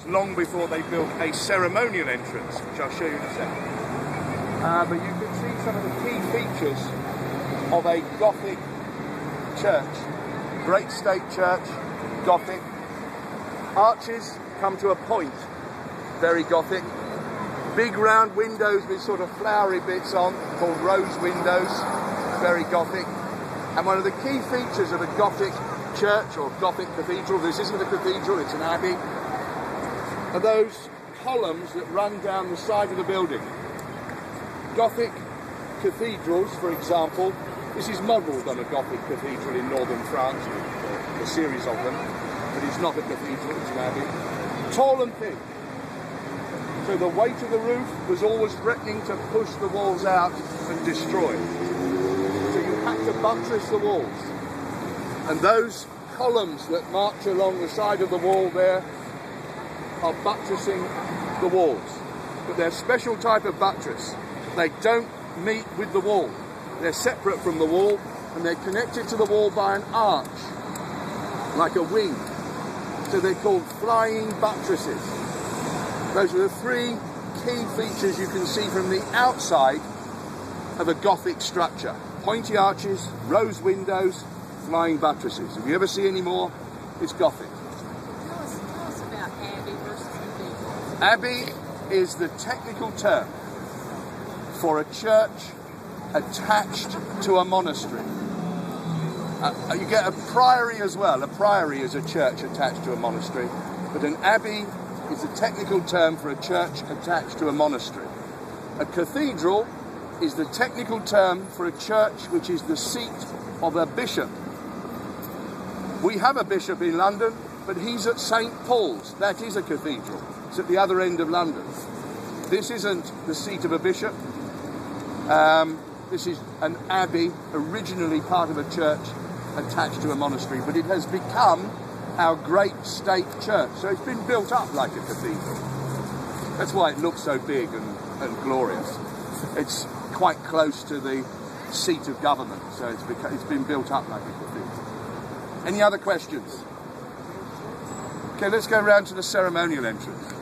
long before they built a ceremonial entrance, which I'll show you in a second. But you can see some of the key features of a Gothic church. Great State Church, Gothic. Arches come to a point, very Gothic. Big round windows with sort of flowery bits on, called rose windows, very Gothic. And one of the key features of a Gothic church or Gothic cathedral, this isn't a cathedral, it's an abbey, are those columns that run down the side of the building. Gothic cathedrals, for example, this is modelled on a Gothic cathedral in northern France, a series of them, but it's not a cathedral, it's an abbey. Tall and thin. So the weight of the roof was always threatening to push the walls out and destroy. So you had to buttress the walls. And those columns that march along the side of the wall there are buttressing the walls. But they're a special type of buttress. They don't meet with the wall. They're separate from the wall and they're connected to the wall by an arch, like a wing. So they're called flying buttresses. Those are the three key features you can see from the outside of a Gothic structure. Pointy arches, rose windows, flying buttresses. If you ever see any more, it's Gothic. Tell us about abbey versus cathedral. Abbey is the technical term for a church attached to a monastery. You get a priory as well. A priory is a church attached to a monastery, but an abbey is a technical term for a church attached to a monastery. A cathedral is the technical term for a church which is the seat of a bishop. We have a bishop in London, but he's at St. Paul's. That is a cathedral. It's at the other end of London. This isn't the seat of a bishop. This is an abbey, originally part of a church attached to a monastery, but it has become our great state church. So it's been built up like a cathedral. That's why it looks so big and glorious. It's quite close to the seat of government, so it's been built up like a cathedral. Any other questions? Okay, let's go round to the ceremonial entrance.